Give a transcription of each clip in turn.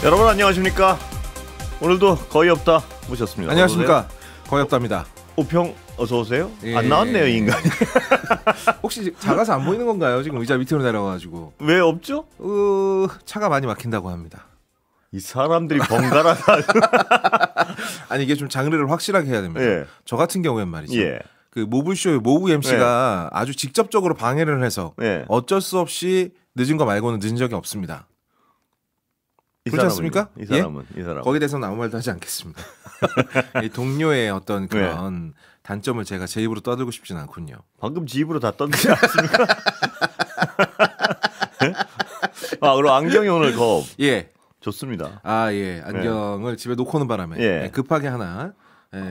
여러분 안녕하십니까? 오늘도 거의 없다 모셨습니다. 안녕하십니까? 거의 없답니다. 오평 어서 오세요. 예. 안 나왔네요 이 인간이. 혹시 작아서 안 보이는 건가요? 지금 의자 밑으로 내려가지고. 왜 없죠? 차가 많이 막힌다고 합니다. 이 사람들이 번갈아가. 아니 이게 좀 장르를 확실하게 해야 됩니다. 예. 저 같은 경우엔 말이죠. 예. 그 모블쇼의 모우 MC가 아주 직접적으로 방해를 해서 예. 어쩔 수 없이 늦은 거 말고는 늦은 적이 없습니다. 그렇지 않습니까? 이 사람은 이 사람. 거기에 대해서는 아무 말도 하지 않겠습니다. 이 동료의 어떤 그런 단점을 제가 제 입으로 떠들고 싶진 않군요. 방금 지 입으로 다 떴지 않습니까? 아 그리고 안경이 오늘 더 예. 좋습니다. 아 예. 안경을 집에 놓고 오는 바람에 급하게 하나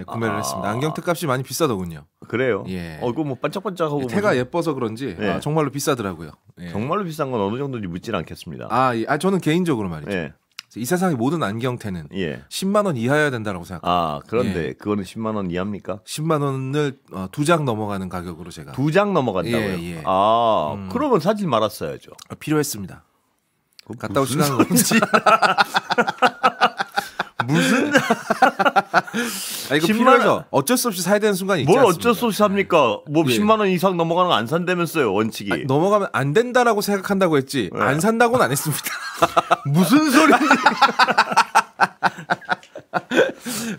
구매를 했습니다. 안경 택값이 많이 비싸더군요. 그래요? 예. 이거 뭐 반짝반짝하고 태가 무슨... 예뻐서 그런지 정말로 비싸더라고요. 예. 정말로 비싼 건 어느 정도인지 묻진 않겠습니다. 저는 개인적으로 말이죠. 예. 이 세상의 모든 안경테는 10만 원 이하여야 된다라고 생각합니다. 그런데 그거는 10만 원 이하입니까? 10만 원을 2장 넘어가는 가격으로 제가 2장 넘어간다고요? 예. 그러면 사지 말았어야죠. 필요했습니다. 갔다 올 시간은 없지. 무슨 이거 필요해서 어쩔 수 없이 사야 되는 순간이 있지 뭘 않습니까? 어쩔 수 없이 삽니까? 뭐 10만 원 이상 넘어가는 거 안 산다면서요, 원칙이. 넘어가면 안 된다라고 생각한다고 했지 안 산다고는 안 했습니다. 무슨 소리지?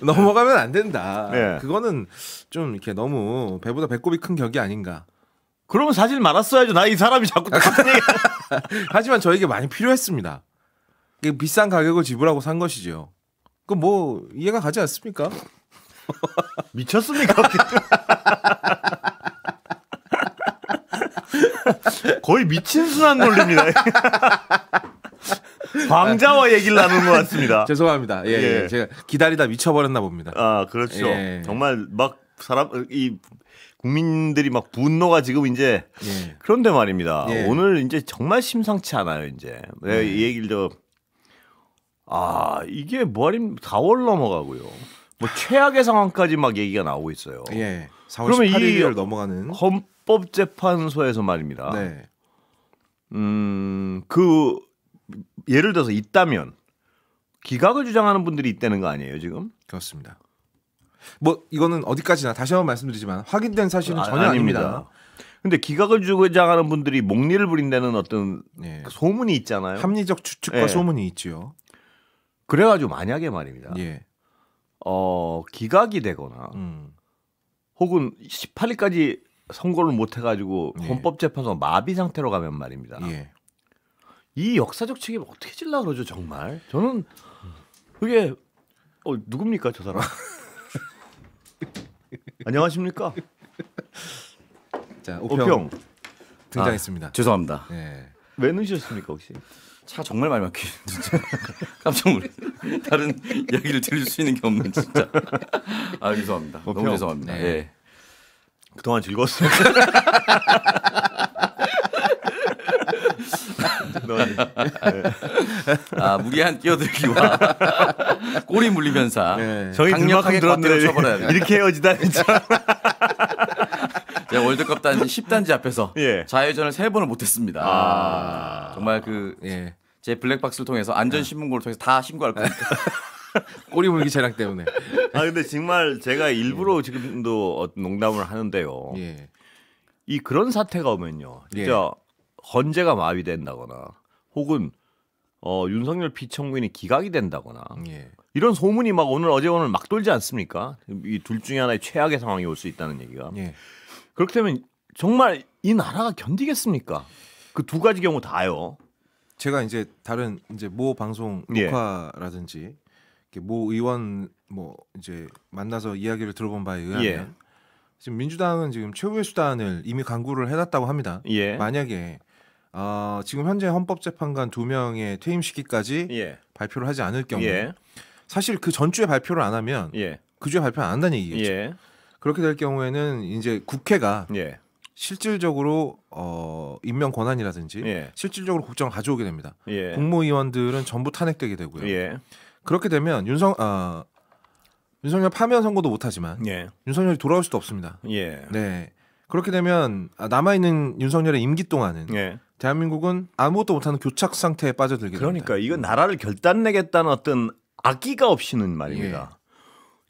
넘어가면 안 된다. 네. 그거는 좀 이렇게 너무 배보다 배꼽이 큰 격이 아닌가. 그러면 사질 말았어야죠. 나 이 사람이 자꾸 똑같은 얘기. 하지만 저에게 많이 필요했습니다. 비싼 가격을 지불하고 산 것이죠. 그 뭐 이해가 가지 않습니까? 미쳤습니까? 거의 미친 순환 논리입니다. 광자와 얘기를 나누는 것 같습니다. 죄송합니다. 예. 제가 기다리다 미쳐버렸나 봅니다. 그렇죠. 예. 정말 막 이 국민들이 막 분노가 지금 이제 그런데 말입니다. 오늘 이제 정말 심상치 않아요. 이제 내가 이 얘기를 이게 뭐하림 4월 넘어가고요. 뭐 최악의 상황까지 막 얘기가 나오고 있어요. 4월 18일을 넘어가는 헌법재판소에서 말입니다. 그 예를 들어서 있다면 기각을 주장하는 분들이 있다는 거 아니에요, 지금? 그렇습니다. 뭐 이거는 어디까지나 다시 한번 말씀드리지만 확인된 사실은 전혀 아닙니다. 근데 기각을 주장하는 분들이 목리를 부린다는 어떤 소문이 있잖아요. 합리적 추측과 소문이 있지요. 그래가지고 만약에 말입니다. 기각이 되거나 혹은 18일까지 선고를 못 해가지고 헌법재판소 마비 상태로 가면 말입니다. 이 역사적 책임 어떻게 질라 그러죠, 정말? 저는 그게 누굽니까, 저 사람? 안녕하십니까? 자, 오평 등장했습니다. 죄송합니다. 왜 넣으셨습니까, 혹시? 차가 정말 많이 막히네, 진짜. 깜짝 놀랐어요. 다른 이야기를 들을 수 있는 게 없는 진짜. 죄송합니다. 너무 죄송합니다. 그동안 즐거웠어요. 무리한 끼어들기와 꼬리 물림 현상 강력하게 과태료 처벌해야 돼요. 이렇게 헤어지다니. 제가 월드컵 단지 10단지 앞에서 좌회전을 3번을 못했습니다. 정말 제 블랙박스를 통해서 안전신문고를 통해서 다 신고할 겁니다. 꼬리 물기 차량 때문에. 근데 정말 제가 일부러 지금도 농담을 하는데요. 이 그런 사태가 오면요, 진짜 헌재가 마비된다거나 혹은 윤석열 피청구인이 기각이 된다거나 이런 소문이 막 어제 오늘 막 돌지 않습니까? 이 둘 중에 하나의 최악의 상황이 올 수 있다는 얘기가. 그렇게 되면 정말 이 나라가 견디겠습니까? 그 두 가지 경우 다요. 제가 이제 다른 모 방송 녹화라든지 모 의원 이제 만나서 이야기를 들어본 바에 의하면 지금 민주당은 지금 최후의 수단을 이미 강구를 해놨다고 합니다. 만약에 지금 현재 헌법재판관 2명의 퇴임 시기까지 발표를 하지 않을 경우에 사실 그 전주에 발표를 안 하면 그 주에 발표 안 한다는 얘기겠죠. 그렇게 될 경우에는 이제 국회가 실질적으로 임명 권한이라든지 실질적으로 국정을 가져오게 됩니다. 국무위원들은 전부 탄핵되게 되고요. 그렇게 되면 윤석열 파면 선고도 못하지만 윤석열이 돌아올 수도 없습니다. 그렇게 되면 남아 있는 윤석열의 임기 동안은 대한민국은 아무것도 못하는 교착 상태에 빠져들게 됩니다. 그러니까 이건 나라를 결단내겠다는 어떤 악의가 없이는 말입니다. 예.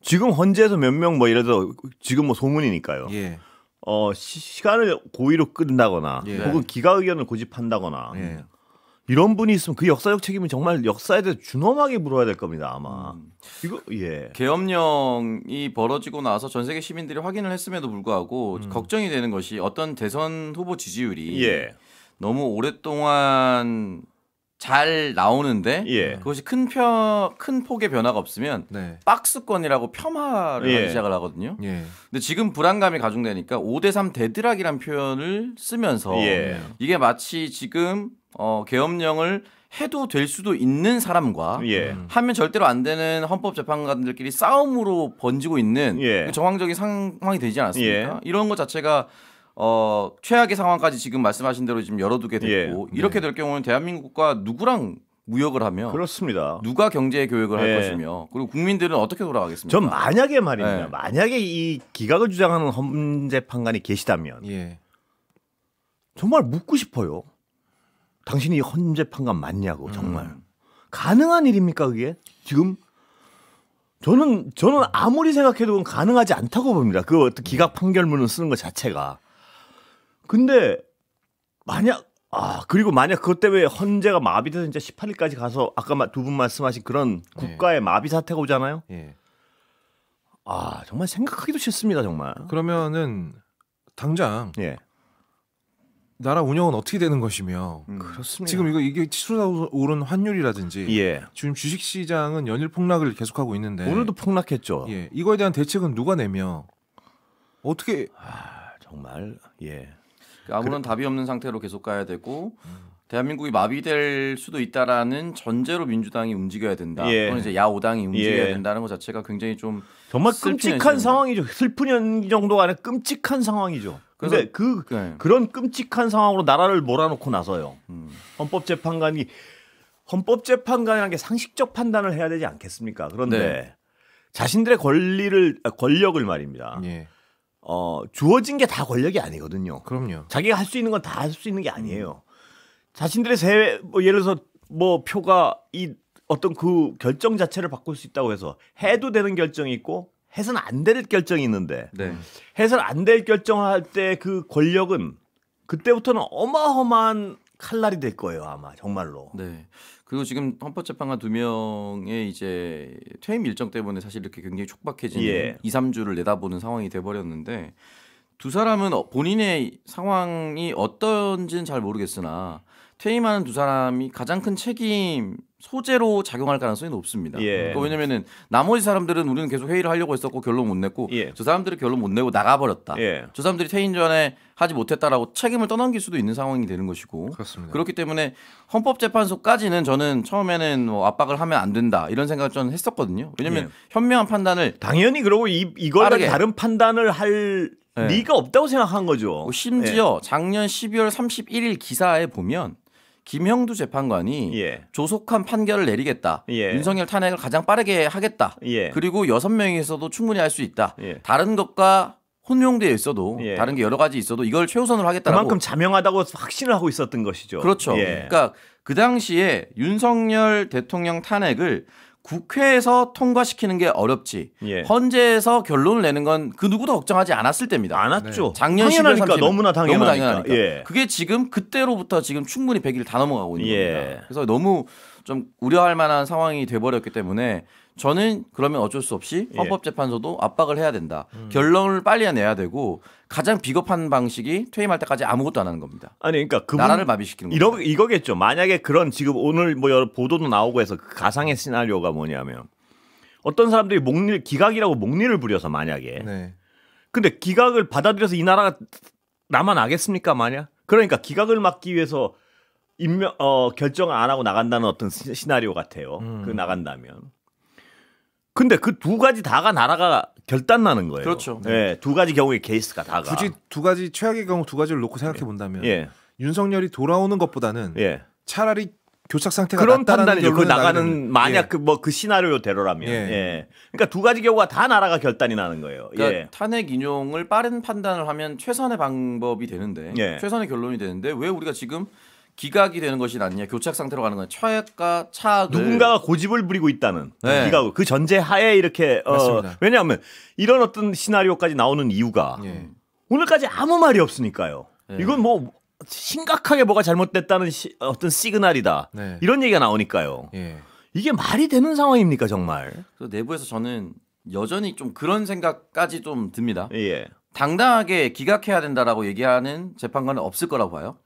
지금 헌재에서 몇 명 뭐 예를 들어 지금 뭐 소문이니까요. 예. 시간을 고의로 끈다거나 예. 혹은 기각 의견을 고집한다거나 이런 분이 있으면 그 역사적 책임은 정말 역사에 대해 준엄하게 물어야 될 겁니다. 아마 이거 계엄령이 벌어지고 나서 전 세계 시민들이 확인을 했음에도 불구하고 걱정이 되는 것이 어떤 대선 후보 지지율이 너무 오랫동안 잘 나오는데 그것이 큰 폭의 변화가 없으면 박스권이라고 폄하를 하기 시작을 하거든요. 근데 지금 불안감이 가중되니까 5대3 대드락이란 표현을 쓰면서 이게 마치 지금 계엄령을 해도 될 수도 있는 사람과 하면 절대로 안 되는 헌법재판관들끼리 싸움으로 번지고 있는 정황적인 상황이 되지 않았습니까? 이런 것 자체가 최악의 상황까지 지금 말씀하신 대로 지금 열어두게 됐고 이렇게 될 경우는 대한민국과 누구랑 무역을 하며 그렇습니다. 누가 경제 교역을 할 것이며 그리고 국민들은 어떻게 돌아가겠습니까? 전 만약에 말입니다. 만약에 이 기각을 주장하는 헌재판관이 계시다면 정말 묻고 싶어요. 당신이 헌재판관 맞냐고 정말 가능한 일입니까 그게 지금? 저는 아무리 생각해도 그건 가능하지 않다고 봅니다. 그 어떤 기각 판결문을 쓰는 것 자체가. 근데 그리고 만약 그것 때문에 헌재가 마비돼서 진짜 18일까지 가서 아까 두 분 말씀하신 그런 국가의 마비 사태가 오잖아요. 정말 생각하기도 싫습니다 정말. 그러면은 당장 나라 운영은 어떻게 되는 것이며 그렇습니다. 지금 이게 치솟아 오른 환율이라든지 지금 주식 시장은 연일 폭락을 계속하고 있는데 오늘도 폭락했죠. 이거에 대한 대책은 누가 내며 어떻게 정말 아무런 답이 없는 상태로 계속 가야 되고 대한민국이 마비될 수도 있다라는 전제로 민주당이 움직여야 된다. 또는 이제 야오당이 움직여야 된다는 것 자체가 굉장히 좀 정말 끔찍한 상황이죠. 슬픈 정도가 아니라 끔찍한 상황이죠. 그런데 그런 끔찍한 상황으로 나라를 몰아놓고 나서요. 헌법재판관이라는 게 상식적 판단을 해야 되지 않겠습니까? 그런데 자신들의 권력을 말입니다. 주어진 게 다 권력이 아니거든요. 그럼요. 자기가 할 수 있는 건 다 할 수 있는 게 아니에요. 자신들의 예를 들어서 표가 어떤 그 결정 자체를 바꿀 수 있다고 해서 해도 되는 결정이 있고 해서는 안 될 결정이 있는데 해서는 안 될 결정을 할 때 그 권력은 그때부터는 어마어마한 칼날이 될 거예요 아마 정말로. 그리고 지금 헌법재판관 2명의 이제 퇴임 일정 때문에 사실 이렇게 굉장히 촉박해지는 2, 3주를 내다보는 상황이 돼버렸는데 두 사람은 본인의 상황이 어떤지는 잘 모르겠으나 퇴임하는 두 사람이 가장 큰 책임 소재로 작용할 가능성이 높습니다. 그러니까 왜냐면은 나머지 사람들은 우리는 계속 회의를 하려고 했었고 결론 못 냈고 저 사람들이 결론 못 내고 나가버렸다. 저 사람들이 퇴임 전에 하지 못했다라고 책임을 떠넘길 수도 있는 상황이 되는 것이고 그렇습니다. 그렇기 때문에 헌법재판소까지는 저는 처음에는 뭐 압박을 하면 안 된다 이런 생각을 저는 했었거든요. 왜냐하면 현명한 판단을 당연히 그러고 이걸 다른 판단을 할 리가 없다고 생각한 거죠. 심지어 작년 12월 31일 기사에 보면 김형두 재판관이 조속한 판결을 내리겠다. 윤석열 탄핵을 가장 빠르게 하겠다. 그리고 6명에서도 충분히 할 수 있다. 다른 것과 혼용되어 있어도 다른 게 여러 가지 있어도 이걸 최우선으로 하겠다라고. 그만큼 자명하다고 확신을 하고 있었던 것이죠. 그렇죠. 그러니까 그 당시에 윤석열 대통령 탄핵을 국회에서 통과시키는 게 어렵지 헌재에서 결론을 내는 건 그 누구도 걱정하지 않았을 때입니다. 않았죠. 작년 10월 30일 너무나 당연하니까. 그게 지금 그때로부터 지금 충분히 100일 다 넘어가고 있는 겁니다. 그래서 너무 좀 우려할 만한 상황이 돼버렸기 때문에 저는 그러면 어쩔 수 없이 헌법재판소도 압박을 해야 된다. 결론을 빨리 내야 되고 가장 비겁한 방식이 퇴임할 때까지 아무것도 안 하는 겁니다. 아니 그러니까 나라를 마비시키는 겁니다. 이거겠죠. 만약에 그런 지금 오늘 뭐 여러 보도도 나오고 해서 그 가상의 시나리오가 뭐냐면 어떤 사람들이 기각이라고 목리를 부려서 만약에 근데 기각을 받아들여서 이 나라가 남아나겠습니까 만약? 그러니까 기각을 막기 위해서 결정을 안 하고 나간다는 어떤 시나리오 같아요. 그 나간다면. 근데 그 두 가지 다가 나라가 결단 나는 거예요. 그렇죠. 두 가지 경우의 케이스가 다가. 굳이 두 가지 최악의 경우 두 가지를 놓고 생각해 본다면 윤석열이 돌아오는 것보다는 차라리 교착 상태가 그런 낫다라는 판단이죠. 그 나가는 만약 그 시나리오대로라면. 그러니까 두 가지 경우가 다 나라가 결단이 나는 거예요. 그러니까 탄핵 인용을 빠른 판단을 하면 최선의 방법이 되는데 최선의 결론이 되는데 왜 우리가 지금 기각이 되는 것이 낫냐, 교착 상태로 가는 거냐, 최악과 차악을 누군가가 고집을 부리고 있다는 기각 그 전제 하에 이렇게 왜냐하면 이런 어떤 시나리오까지 나오는 이유가 오늘까지 아무 말이 없으니까요. 이건 뭐 심각하게 뭐가 잘못됐다는 어떤 시그널이다. 이런 얘기가 나오니까요. 이게 말이 되는 상황입니까 정말? 그래서 내부에서 저는 여전히 좀 그런 생각까지 좀 듭니다. 당당하게 기각해야 된다라고 얘기하는 재판관은 없을 거라고 봐요.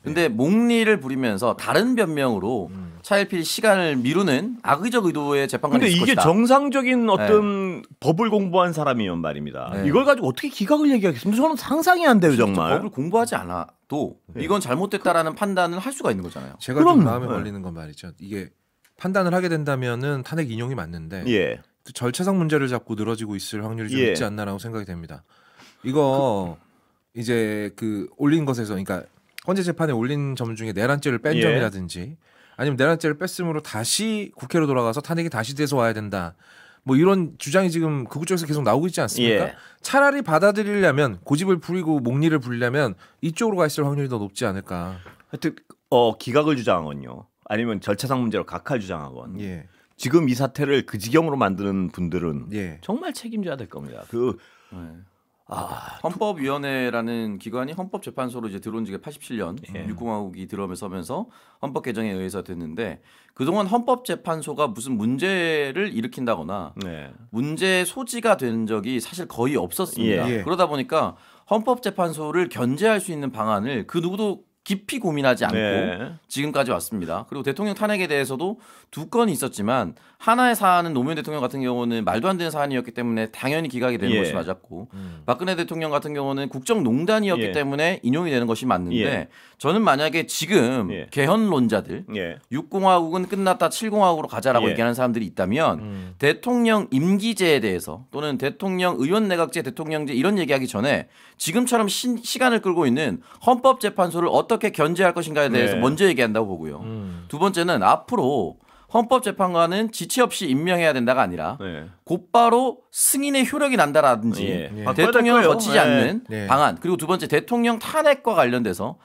근데 몽리를 부리면서 다른 변명으로 차일필 시간을 미루는 악의적 의도의 재판관이 있을 것이다. 근데 이게 정상적인 어떤 법을 공부한 사람이면 말입니다. 이걸 가지고 어떻게 기각을 얘기하겠습니까? 저는 상상이 안 돼요 정말. 법을 공부하지 않아도 이건 잘못됐다라는 판단을 할 수가 있는 거잖아요. 제가 좀 마음에 걸리는 건 말이죠. 이게 판단을 하게 된다면은 탄핵 인용이 맞는데 절차상 문제를 잡고 늘어지고 있을 확률이 좀 있지 않나라고 생각이 됩니다. 이거 이제 그 올린 것에서, 그러니까 헌재 재판에 올린 점 중에 내란죄를 뺀 점이라든지 아니면 내란죄를 뺐으므로 다시 국회로 돌아가서 탄핵이 다시 돼서 와야 된다. 뭐 이런 주장이 지금 극우 쪽에서 계속 나오고 있지 않습니까? 차라리 받아들이려면, 고집을 부리고 몽리를 부리려면 이쪽으로 가 있을 확률이 더 높지 않을까. 하여튼 기각을 주장하건요, 아니면 절차상 문제로 각하를 주장하건 지금 이 사태를 그 지경으로 만드는 분들은 정말 책임져야 될 겁니다. 헌법위원회라는 기관이 헌법재판소로 이제 들어온 지가 87년 육공화국이 들어서면서 헌법 개정에 의해서 됐는데, 그동안 헌법재판소가 무슨 문제를 일으킨다거나 문제 소지가 된 적이 사실 거의 없었습니다. 그러다 보니까 헌법재판소를 견제할 수 있는 방안을 그 누구도 깊이 고민하지 않고 지금까지 왔습니다. 그리고 대통령 탄핵에 대해서도 2건이 있었지만 하나의 사안은 노무현 대통령 같은 경우는 말도 안 되는 사안이었기 때문에 당연히 기각이 되는 것이 맞았고 박근혜 대통령 같은 경우는 국정농단이었기 때문에 인용이 되는 것이 맞는데 저는 만약에 지금 개헌론자들 6공화국은 끝났다 7공화국으로 가자라고 얘기하는 사람들이 있다면 대통령 임기제에 대해서 또는 대통령 의원내각제 대통령제 이런 얘기하기 전에 지금처럼 시간을 끌고 있는 헌법재판소를 어떻게 견제할 것인가에 대해서 먼저 얘기한다고 보고요. 두 번째는 앞으로 헌법재판관은 지체 없이 임명해야 된다가 아니라 곧바로 승인의 효력이 난다라든지 대통령을 거치지 않는 방안, 그리고 두 번째 대통령 탄핵과 관련돼서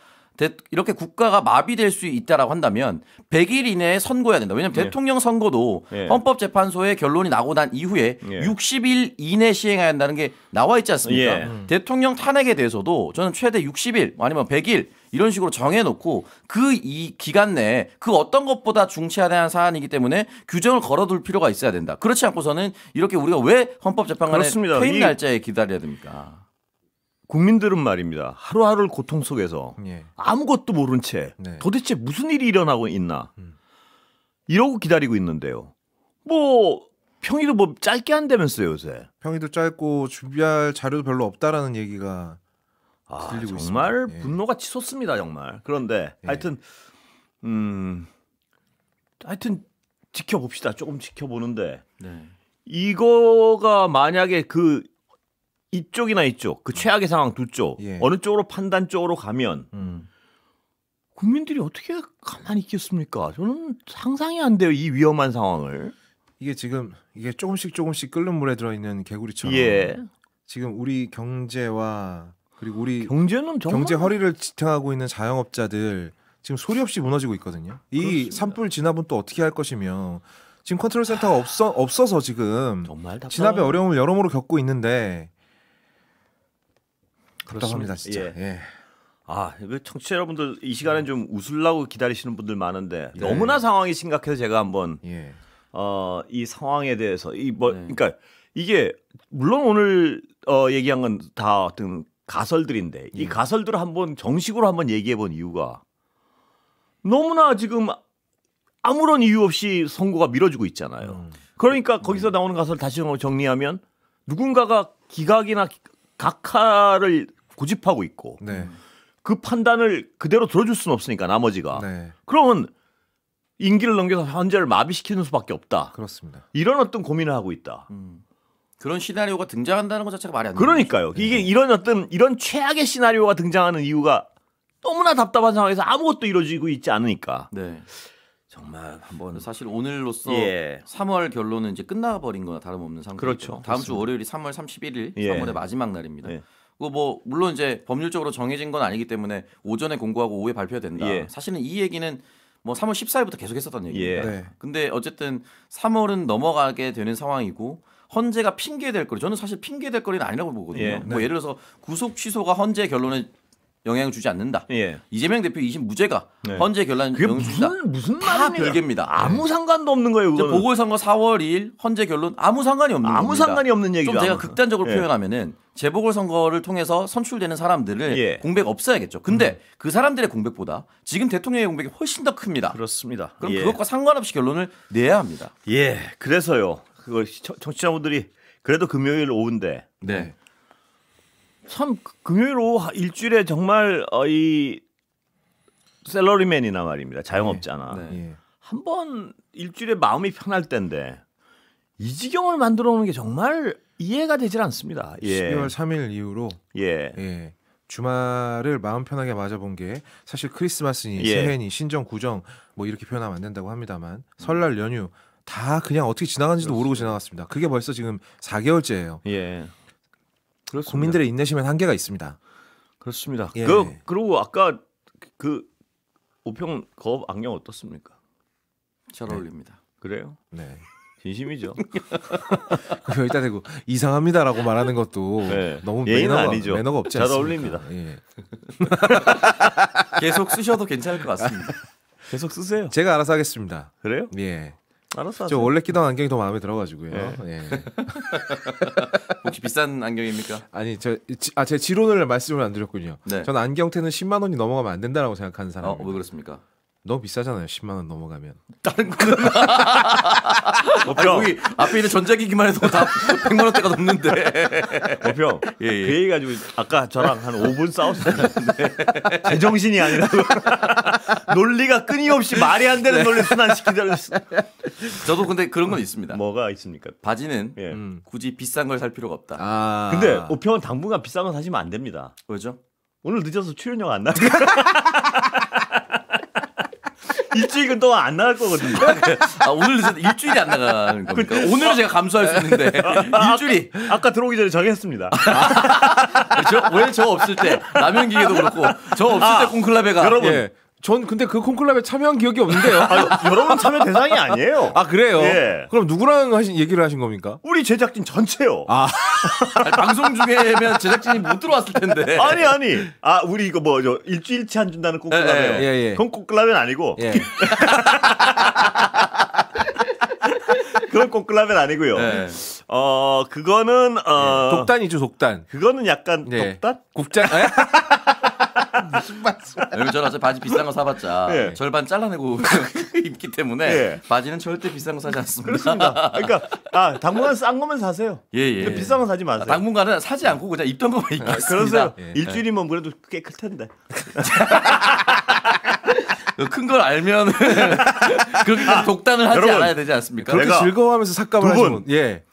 이렇게 국가가 마비될 수 있다라고 한다면 100일 이내에 선고해야 된다. 왜냐하면 대통령 선고도 헌법재판소의 결론이 나고 난 이후에 60일 이내 시행해야 한다는 게 나와 있지 않습니까? 대통령 탄핵에 대해서도 저는 최대 60일 아니면 100일 이런 식으로 정해놓고 그 이 기간 내에 그 어떤 것보다 중시해야 되는 사안이기 때문에 규정을 걸어둘 필요가 있어야 된다. 그렇지 않고서는 이렇게 우리가 왜 헌법재판관의 퇴임 날짜에 기다려야 됩니까? 국민들은 말입니다. 하루하루를 고통 속에서 아무것도 모른 채 도대체 무슨 일이 일어나고 있나 이러고 기다리고 있는데요. 뭐 평일도 뭐 짧게 한다면서요 요새. 평일도 짧고 준비할 자료도 별로 없다라는 얘기가 들리고 정말 있습니다. 분노가 치솟습니다 정말. 그런데 하여튼 지켜봅시다. 조금 지켜보는데 이거가 만약에 그 이쪽이나 이쪽, 그 최악의 상황 두 쪽, 어느 쪽으로 판단 쪽으로 가면 국민들이 어떻게 가만히 있겠습니까? 저는 상상이 안 돼요, 이 위험한 상황을. 이게 지금 이게 조금씩 끓는 물에 들어있는 개구리처럼 지금 우리 경제와 그리고 우리 경제는 정말 경제 허리를 지탱하고 있는 자영업자들 지금 소리 없이 무너지고 있거든요. 이 산불 진압은 또 어떻게 할 것이며 지금 컨트롤 센터가 없어서 지금 정말 진압의 어려움을 여러모로 겪고 있는데 답답합니다 진짜. 이거 청취자 여러분들 이 시간에 좀 웃으려고 기다리시는 분들 많은데 너무나 상황이 심각해서 제가 한번 이 상황에 대해서 그러니까 이게 물론 오늘 얘기한 건 다 어떤 가설들인데 이 가설들을 한번 정식으로 한번 얘기해 본 이유가 너무나 지금 아무런 이유 없이 선고가 미뤄지고 있잖아요. 그러니까 거기서 나오는 가설을 다시 정리하면 누군가가 기각이나 각하를 고집하고 있고 그 판단을 그대로 들어줄 수는 없으니까 나머지가 그러면 임기를 넘겨서 헌재를 마비시키는 수밖에 없다. 그렇습니다. 이런 어떤 고민을 하고 있다. 그런 시나리오가 등장한다는 것 자체가 말이 안 되는 그러니까요. 거죠. 이게 이런 최악의 시나리오가 등장하는 이유가 너무나 답답한 상황에서 아무것도 이루어지고 있지 않으니까. 정말 한번 사실 오늘로써 3월 결론은 이제 끝나버린 거나 다름없는 상태죠. 그렇죠. 다음 주 월요일이 3월 31일 3월의 마지막 날입니다. 뭐 물론 이제 법률적으로 정해진 건 아니기 때문에 오전에 공고하고 오후에 발표해야 된다. 예. 사실은 이 얘기는 뭐 3월 14일부터 계속 했었던 얘기입니다. 네. 근데 어쨌든 3월은 넘어가게 되는 상황이고 헌재가 핑계될 거리. 저는 사실 핑계될 거리는 아니라고 보거든요. 예. 뭐 예를 들어서 구속 취소가 헌재 결론에 영향을 주지 않는다. 예. 이재명 대표 2심 무죄가 네. 헌재 결론에 그게 영향을 준다. 무슨 다 말입니까? 별개입니다. 아무 상관도 없는 거예요. 그거는. 보궐선거 4월 2일 헌재 결론 아무 상관이 없는 아무 겁니다. 상관이 없는 얘기죠. 좀 제가 아무튼. 극단적으로 예. 표현하면은 재보궐선거를 통해서 선출되는 사람들을 예. 공백 없어야겠죠. 근데 그 사람들의 공백보다 지금 대통령의 공백이 훨씬 더 큽니다. 그렇습니다. 그럼 예. 그것과 상관없이 결론을 내야 합니다. 예. 그래서요. 그거 청취자분들이 그래도 금요일 오후인데 네. 참 금요일 오후 일주일에 정말 이 셀러리맨이나 말입니다. 자영업자나 네. 예. 한번 일주일에 마음이 편할 때인데 이 지경을 만들어 놓는 게 정말 이해가 되질 않습니다. 예. 12월 3일 이후로 예. 예. 주말을 마음 편하게 맞아본 게 사실 크리스마스니 예. 새해니 신정 구정 뭐 이렇게 표현하면 안 된다고 합니다만 설날 연휴 다 그냥 어떻게 지나간지도 모르고 지나갔습니다. 그게 벌써 지금 4개월째예요. 예. 그렇습니다. 국민들의 인내심엔 한계가 있습니다. 그렇습니다. 예. 그리고 아까 그 오평 거업 안경 어떻습니까? 잘 어울립니다. 그래요? 네. 진심이죠. 그 여기다 대고 이상합니다라고 말하는 것도 네. 너무 예의는 아니죠. 매너가 없지 잘 않습니까? 어울립니다. 예. 계속 쓰셔도 괜찮을 것 같습니다. 계속 쓰세요. 제가 알아서 하겠습니다. 그래요? 예. 알았어. 저 원래 끼던 안경이 더 마음에 들어가지고요. 예. 혹시 비싼 안경입니까? 아니 제 지론을 말씀을 안 드렸군요. 네. 저는 안경테는 10만 원이 넘어가면 안 된다라고 생각하는 사람입니다. 왜 그렇습니까? 너무 비싸잖아요. 10만 원 넘어가면. 다른 거는 여기 앞에 있는 전자기기만 해도 다 100만 원대가 넘는데. 오평. 예, 예. 그 얘기 가지고 아까 저랑 한 5분 싸웠어요. 제정신이 아니라고. 논리가 끊임없이 말이 안 되는 논리 순환시키더라고요. 저도 근데 그런 건 있습니다. 뭐가 있습니까? 바지는 예. 굳이 비싼 걸 살 필요가 없다. 아. 근데 오평은 당분간 비싼 거 사시면 안 됩니다. 왜죠? 오늘 늦어서 출연료가 안 나가. 일주일 동안 안 나갈 거거든요. 오늘 늦어서 일주일이 안 나가는 겁니까? 오늘은 제가 감수할 수 있는데 일주일이. 아까 들어오기 전에 정했습니다. 왜 저 없을 때 라면 기계도 그렇고 저 없을 때 콘클라베가 여러분. 예. 전 근데 그 콘클럽에 참여한 기억이 없는데요. 여러분 참여 대상이 아니에요. 아 그래요? 예. 그럼 누구랑 얘기를 하신 겁니까? 우리 제작진 전체요. 아니, 방송 중에면 제작진이 못 들어왔을 텐데. 아니. 아 우리 이거 뭐 저 일주일치 안 준다는 콩클라베요. 예. 그건 콩클라베는 아니고. 예. 그건 콩클라베는 아니고요. 네. 그거는 독단이죠, 독단. 그거는 약간 예. 독단? 국장. 무슨 말씀? 왜냐면 저는 어차피 바지 비싼 거 사봤자 예. 절반 잘라내고 입기 때문에 예. 바지는 절대 비싼 거 사지 않습니다. 그렇습니다. 그러니까 당분간 싼 거면 사세요. 예. 근데 비싼 거 사지 마세요. 당분간은 사지 않고 그냥 입던 거만 입겠습니다. 그러세요. 예. 일주일이면 그래도 꽤 클 텐데. 큰 걸 알면 그렇게 독단을 하지 여러분, 않아야 되지 않습니까? 그렇게 내가 즐거워하면서 삭감을 두 분. 하시면 예.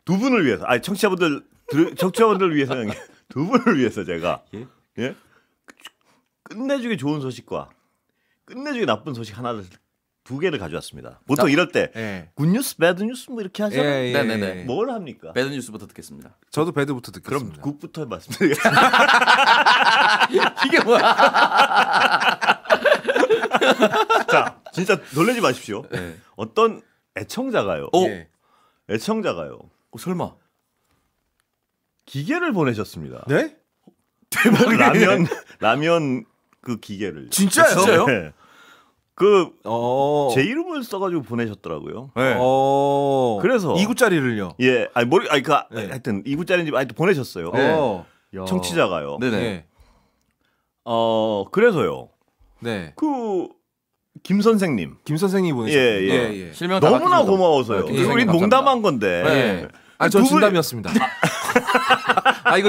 두 분을 위해서, 아니 청취자분들 위해서는 두 분을 위해서 제가 예? 끝내주기 좋은 소식과 끝내주기 나쁜 소식 하나를 두 개를 가져왔습니다. 보통 이럴 때 예. 굿뉴스, 배드뉴스 뭐 이렇게 하잖아요. 예. 네네네. 뭘 합니까? 배드 뉴스부터 듣겠습니다. 저도 배드부터 그럼 듣겠습니다. 국부터 말씀드리겠습니다. 이게 뭐야? 자, 진짜 놀라지 마십시오. 네. 어떤 애청자가요. 예. 애청자가요. 설마 기계를 보내셨습니다. 네? 라면 그 기계를. 진짜요? 진짜요? 네. 제 이름을 써가지고 보내셨더라고요. 네. 그래서 2구짜리를요. 예, 네. 하여튼 2구짜리인지 하여튼 보내셨어요. 네. 청취자가요. 네네. 네. 그래서요. 네. 김 선생님. 김 선생님이 보내셨어요. 예. 실명 다 너무나 밝히셔도. 고마워서요. 네, 김 우리 선생님 농담한 건데. 네. 저 두 분- 진담이었습니다. 이거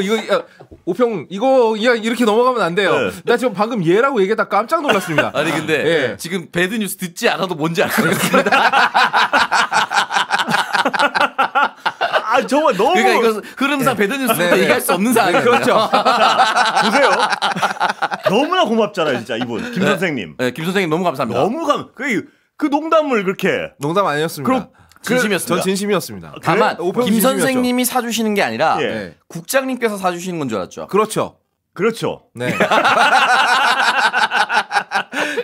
오평 이거 이렇게 넘어가면 안 돼요. 네. 나 지금 방금 얘라고 얘기했다 깜짝 놀랐습니다. 아니 근데 예. 지금 배드 뉴스 듣지 않아도 뭔지 알 것 같습니다. 정말 너무. 그러니까 이거 흐름상 배드 뉴스부터 네. 얘기할 수 없는 상황이에요. 그렇죠. 보세요. 너무나 고맙잖아요, 진짜 이분 김 선생님. 네, 김 선생님 너무 감사합니다. 너무 그 농담을 그렇게. 농담 아니었습니다. 그럼 진심이었습니다. 전 진심이었습니다. 다만 오평 김 진심이었죠. 선생님이 사주시는 게 아니라 예. 국장님께서 사주시는 건 줄 알았죠. 그렇죠. 네.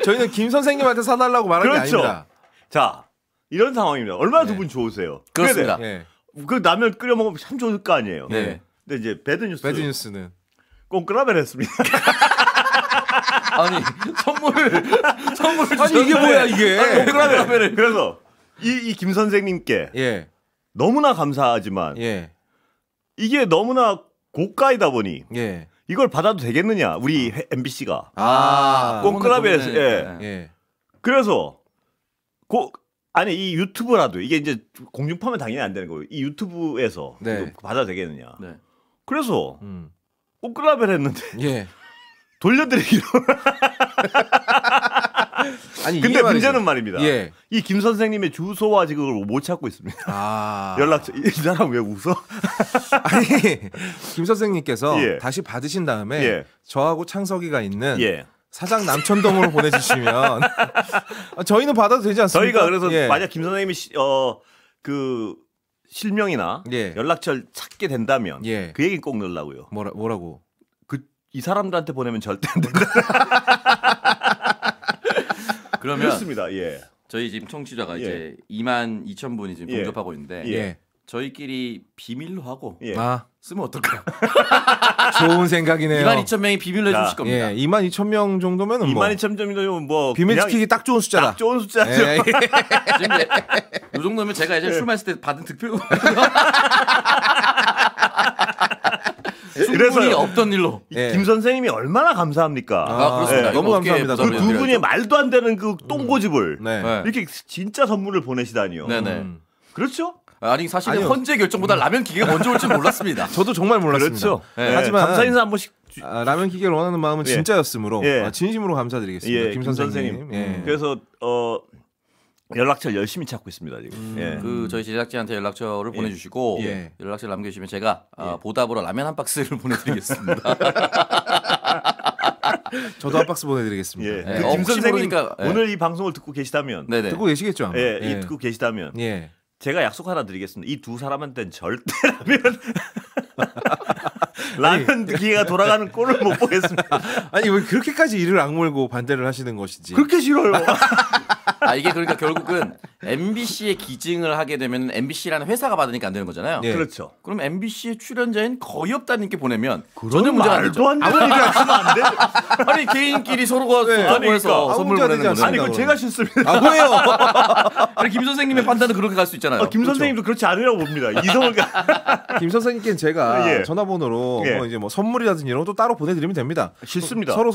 저희는 김 선생님한테 사달라고 말한 게 그렇죠. 아닙니다. 자, 이런 상황입니다. 얼마나 두 분 좋으세요? 그렇습니다. 네. 그 라면 끓여 먹으면 참 좋을 거 아니에요. 네. 근데 이제 배드뉴스는 꽁크라벨 했습니다. 아니 선물을 아니 이게 뭐야 이게? 꽁크라벨. 그래서 이 김 선생님께 예. 너무나 감사하지만 예. 이게 너무나 고가이다 보니 예. 이걸 받아도 되겠느냐? 우리 MBC가 꽁크라벨. 예. 그래서 아니 이 유튜브라도 이게 이제 공중파면 당연히 안 되는 거예요. 이 유튜브에서 네. 받아도 되겠느냐? 네. 그래서 꽁크라벨 했는데 예. 돌려드리기로. 아니 근데 문제는 말입니다. 예. 이 김 선생님의 주소와 지금 못 찾고 있습니다. 연락처. 이 사람 왜 웃어? 아니 김 선생님께서 예. 다시 받으신 다음에 예. 저하고 창석이가 있는 예. 사장 남천동으로 보내주시면 저희는 받아도 되지 않습니까? 저희가 그래서 예. 만약 김 선생님이 그 실명이나 예. 연락처를 찾게 된다면 예. 그 얘기 꼭 넣으려고요. 뭐라고? 이 사람들한테 보내면 절대 안 된다. 그러면 그렇습니다. 예. 저희 지금 청취자가 예. 이제 22,000분이 지금 예. 동접하고 있는데 예. 저희끼리 비밀로 하고 예. 쓰면 어떨까요? 좋은 생각이네요. 22,000명이 비밀로 해주실 자, 겁니다. 예, 22,000명 정도면은 22,000점이면 뭐 비밀 그냥 지키기 딱 좋은 숫자다. 딱 좋은 숫자죠. 예. 지금 이 정도면 제가 예전에 술 마실 때 받은 득표 그래서 충분히 없던 일로. 예. 김 선생님이 얼마나 감사합니까? 그렇습니다. 예, 너무 이거 어떻게 감사합니다. 그 부담을 두 분이 드려야죠? 말도 안 되는 그 똥고집을 네. 네. 이렇게 진짜 선물을 보내시다니요. 네네. 그렇죠? 아니 사실은 아니요. 헌재 결정보다 라면 기계가 먼저 올 줄 몰랐습니다. 저도 정말 몰랐습니다. 그렇죠. 네. 하지만 감사 인사 한 번씩. 라면 기계를 원하는 마음은 예. 진짜였으므로 예. 진심으로 감사드리겠습니다. 예, 김 선생님. 예. 그래서 연락처를 열심히 찾고 있습니다 지금. 예. 그 저희 제작진한테 연락처를 보내주시고 예. 연락처를 남겨주시면 제가 보답으로 라면 한 박스를 보내드리겠습니다. 저도 한 박스 보내드리겠습니다. 예. 네. 그 김 혹시 선생님 모르니까, 예. 오늘 이 방송을 듣고 계시다면, 네네. 듣고 계시겠죠? 아마? 예, 예. 듣고 계시다면 예. 제가 약속 하나 드리겠습니다. 이 두 사람한테는 절대 라면 기계가 돌아가는 꼴을 못 보겠습니다. 아니 왜 그렇게까지 이를 악물고 반대를 하시는 것이지? 그렇게 싫어요. 이게 그러니까 결국은 MBC에 기증을 하게 되면 MBC라는 회사가 받으니까 안 되는 거잖아요. 예. 그렇죠. 그럼 MBC의 출연자인 거의 없다님께 보내면 전혀 전혀 문제가 안 되죠. 말도 안 되는 얘기 하시면 안 되죠. 아니 개인끼리 서로가 네. 좋다고 아니, 해서 그러니까. 선물 아무 문제가 보내는 되지 거는 아니 그 제가 싫습니다. 아 왜요? 아니 김 선생님의 판단은 그렇게 갈 수 있잖아요. 김 선생님도 그렇지 않으라고 봅니다. 이성을 김 선생님께는 제가 예. 전화번호로 예. 뭐 이제 뭐 선물이라든지 이런 것도 따로 보내드리면 됩니다. 싫습니다. 서로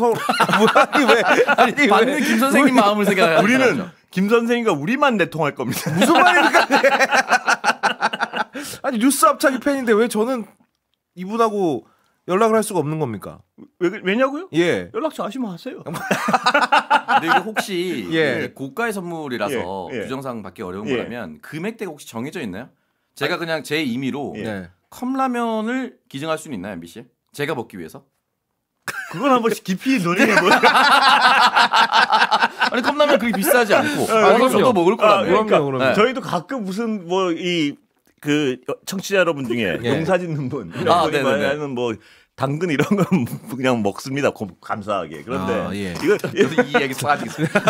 아니 왜? 아니 받는 김 선생님 마음을 생각하는 우리는 김 선생님과 우리만 내통할 겁니다. 무슨 말입니까? 아니 뉴스 합창이 팬인데 왜 저는 이분하고 연락을 할 수가 없는 겁니까? 왜냐고요? 예. 연락처 아시면 하세요. 근데 이게 혹시 예. 이게 고가의 선물이라서 예. 규정상 받기 어려운 예. 거라면 금액대가 혹시 정해져 있나요? 제가 그냥 제 임의로 네. 컵라면을 기증할 수는 있나요, MBC? 제가 먹기 위해서? 그건 한 번씩 깊이 논의해보세요. 아니 컵라면 그렇게 비싸지 않고 그럼요. 저도 먹을 거라면. 그럼요. 네. 저희도 가끔 무슨 뭐 이 그 청취자 여러분 중에 예. 농사 짓는 분, 네네네. 말하는 뭐 당근 이런 건 그냥 먹습니다. 감사하게. 그런데 예. 이거 저도 이 이야기 빠지겠습니다.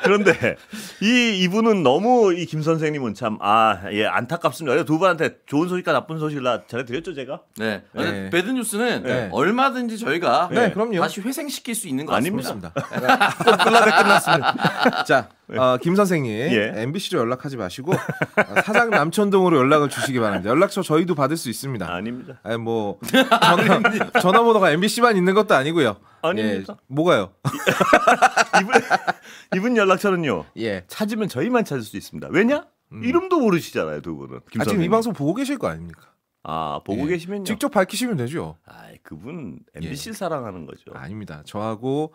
그런데 이분은 너무 이 김 선생님은 참 안타깝습니다. 그래서 두 분한테 좋은 소식과 나쁜 소식을 다 전해드렸죠 제가. 네. 네. 배드 뉴스는 네. 얼마든지 저희가 네, 그럼요. 다시 회생시킬 수 있는 거 아닙니다. 같습니다. 끝났습니다. 자, 김 선생님 예. MBC로 연락하지 마시고 사장 남천동으로 연락을 주시기 바랍니다. 연락처 저희도 받을 수 있습니다. 아닙니다. 아니 뭐 전화번호가 MBC만 있는 것도 아니고요. 아닙니다. 예, 뭐가요? 이분 연락처는요. 예. 찾으면 저희만 찾을 수 있습니다. 왜냐? 이름도 모르시잖아요, 두 분은. 김 지금 선생님. 이 방송 보고 계실 거 아닙니까? 보고 예. 계시면요. 직접 밝히시면 되죠. 그분 MBC 사랑하는 거죠. 아닙니다. 저하고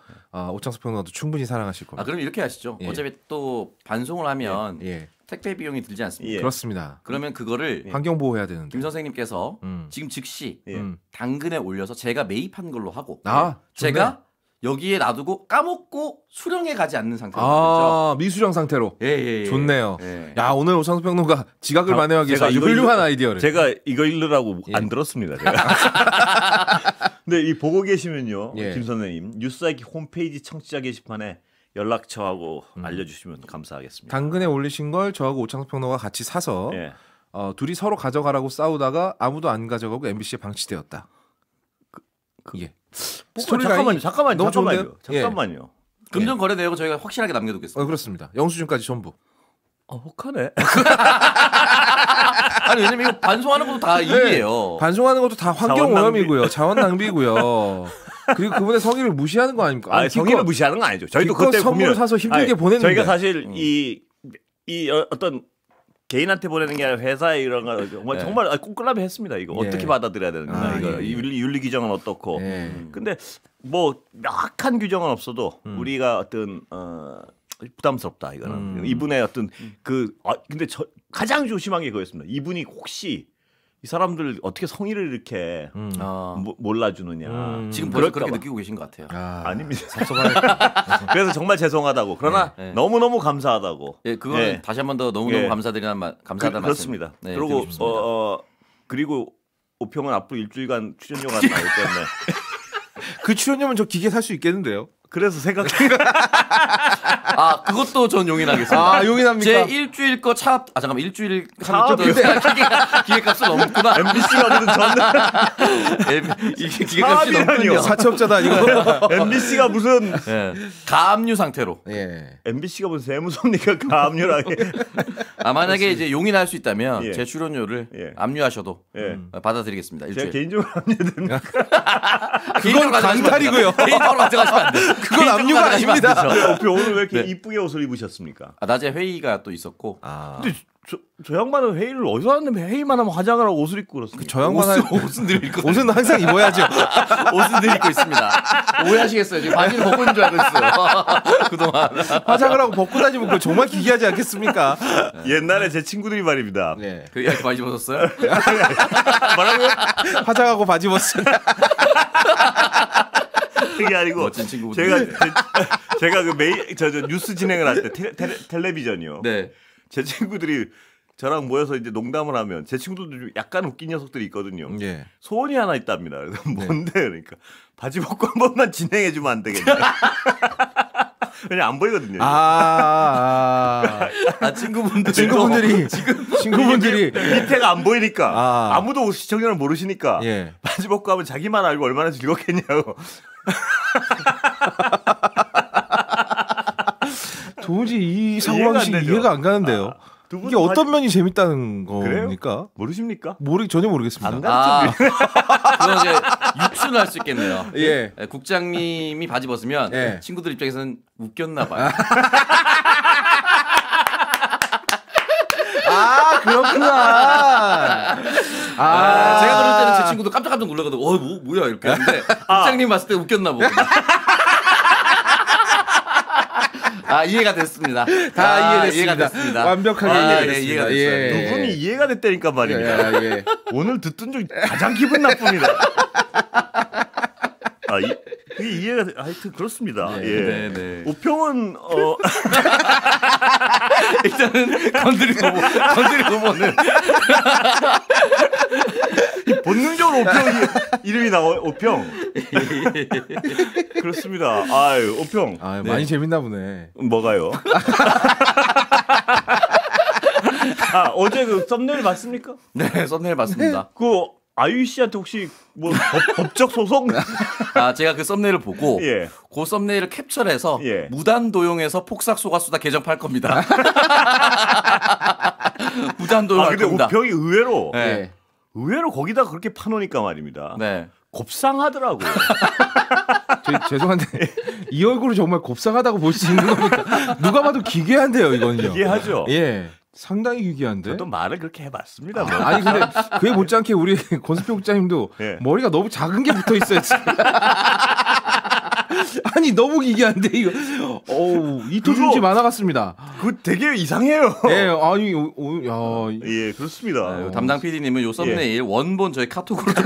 오창석 평론가도 충분히 사랑하실 겁니다. 그럼 이렇게 하시죠. 예. 어차피 또 반송을 하면 예. 택배 비용이 들지 않습니까? 예. 그렇습니다. 그러면 그거를 환경 보호해야 되는데. 김 선생님께서 음. 지금 즉시 예. 당근에 올려서 제가 매입한 걸로 하고 좋네. 제가 여기에 놔두고 까먹고 수령에 가지 않는 상태로 아, 미수령 상태로. 예. 좋네요. 야, 오늘 오창석 평론가 지각을 만회하기 위해서 이 훌륭한 아이디어를. 제가 이거 읽으라고 안 들었습니다. 제가. 근데 이 보고 계시면요, 김 선생님 뉴스아이키 홈페이지 청취자 게시판에 연락처하고 알려주시면 감사하겠습니다. 당근에 올리신 걸 저하고 오창석 평론가 같이 사서 둘이 서로 가져가라고 싸우다가 아무도 안 가져가고 MBC에 방치되었다. 예. 잠깐만요. 금전 거래 내역은 저희가 확실하게 남겨두겠습니다. 그렇습니다. 영수증까지 전부. 혹하네. 아니 왜냐면 이거 반송하는 것도 다 일이에요. 반송하는 것도 다 환경 오염이고요, 자원 낭비고요. 그리고 그분의 성의를 무시하는 거 아닙니까? 성의를 무시하는 건 아니죠. 저희도 그때 선물을 사서 힘들게 보냈는데 저희가 사실 이 어떤 개인한테 보내는 게 아니라 회사에 이런 거 정말 꼼꼼하게 했습니다. 이거 어떻게 받아들여야 되는가, 이거 윤리 규정은 어떻고. 근데 뭐 명확한 규정은 없어도 우리가 어떤 부담스럽다 이거는 이분의 어떤 근데 가장 조심한 게 그거였습니다. 이분이 혹시 이 사람들 어떻게 성의를 이렇게 몰라주느냐. 지금 벌써 그렇게 느끼고 계신 것 같아요. 아닙니다. 그래서 정말 죄송하다고. 그러나 너무너무 감사하다고. 그거는 다시 한 번 더 너무너무 감사드리는 감사하다는 그렇습니다. 그리고 그리고 오평은 앞으로 일주일간 출연료가 나오기 때문에 그 출연료면 저 기계 살 수 있겠는데요. 그래서 생각해. 그것도 전 용인하겠습니다. 용인합니까? 제 일주일 거 잠깐만 일주일 기계값이 넘었구나. MBC가 무슨 이게 기계값이 넘군요. 사채업자다 아니고. MBC가 무슨 가압류 상태로. MBC가 무슨 세무섭니까? 가압류라게. 만약에 이제 용인할 수 있다면 제 출연료를 압류하셔도 받아드리겠습니다. 일주일. 제가 개인적으로 압류됩니다. 그건 강탈이고요. 개인적으로 가져가시면 안 돼요. 그건 압류가 아닙니다. 오늘 왜 이렇게 이쁘게 옷을 입으셨습니까? 낮에 회의가 또 있었고. 근데 저 양반은 회의를 어디서 하는데 회의만 하면 화장을 하고 옷을 입고 그렇습니다. 저 양반은 옷은 늘 입고 옷은 항상 입어야죠. 옷은 늘 입고 있습니다. 오해하시겠어요. 지금 바지를 벗고 있는 줄 알고 있어요. 그동안 화장을 하고 벗고 다니면 그거 정말 기괴하지 않겠습니까? 옛날에 제 친구들이 말입니다. 그 이야기 바지 벗었어요? 뭐라고요? 화장하고 바지 벗었어요. 그게 아니고 멋진 친구분들. 제가 그 저 뉴스 진행을 할 때 텔레비전이요. 네. 제 친구들이 저랑 모여서 이제 농담을 하면 제 친구들도 좀 약간 웃긴 녀석들이 있거든요. 소원이 하나 있답니다. 그래서 뭔데 그러니까 바지 벗고 한 번만 진행해 주면 안 되겠냐. 그냥 안 보이거든요. 친구분들이 밑에가 안 보이니까 아무도 시청자를 모르시니까 바지 벗고 하면 자기만 알고 얼마나 즐겁겠냐고. 도무지 이 사고방식이 이해가 안 가는데요. 이게 어떤 면이 재밌다는 겁니까? 그래요? 모르십니까? 전혀 모르겠습니다. 안 가르쳐. 그건 이제 유추를 할 수 있겠네요. 국장님이 바지 벗으면 친구들 입장에서는 웃겼나 봐요. 그렇구나. 제가 그럴 때는 제 친구도 깜짝깜짝 놀라거든요. 뭐야 이렇게 하는데 국장님 봤을 때 웃겼나 보구나. 이해가 됐습니다. 다 이해됐습니다. 완벽하게 이해가 됐어요. 두 분이 이해가 됐다니까 말입니다. 오늘 듣던 중 가장 기분 나쁩니다. 그게 이해가 하여튼 그렇습니다. 오평은 일단은 건드리고 보는 본능적으로 오평 이름이 나와요. 오평. 그렇습니다. 오평. 많이 재밌나 보네. 뭐가요? 어제 그 썸네일 봤습니까? 네, 썸네일 봤습니다. 그 아유이 씨한테 혹시 뭐 법적 소송? 제가 그 썸네일을 보고 그 썸네일을 캡처해서 무단 도용해서 폭삭 소가수다 개정 팔 겁니다. 무단 도용할 겁니다. 근데 오평이 의외로 거기다 그렇게 파놓으니까 말입니다. 곱상하더라고. 죄송한데 이 얼굴을 정말 곱상하다고 볼 수 있는 겁니까? 누가 봐도 기괴한데요, 이건요. 기괴하죠. 상당히 기괴한데. 저도 말을 그렇게 해봤습니다. 아니 근데 그에 못지않게 우리 권수표 국장님도 머리가 너무 작은 게 붙어 있어요. 아니 너무 기괴한데 이거. 이토준지 만화 같습니다. 그거 되게 이상해요. 그렇습니다. 담당 PD님은 요 썸네일 원본 저희 카톡으로 좀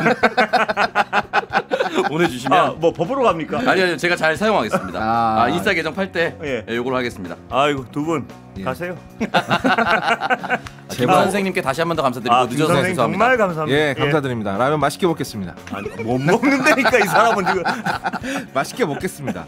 보내주시면 뭐 법으로 갑니까? 아니요 제가 잘 사용하겠습니다. 인스타 계정 팔 때 요걸 하겠습니다. 아이고 두 분 가세요. 김 선생님께 다시 한 번 더 감사드리고 늦어서 죄송합니다. 정말 감사합니다. 예, 감사드립니다. 라면 맛있게 먹겠습니다. 못 먹는다니까 이 사람은 지금. 맛있게 먹겠습니다.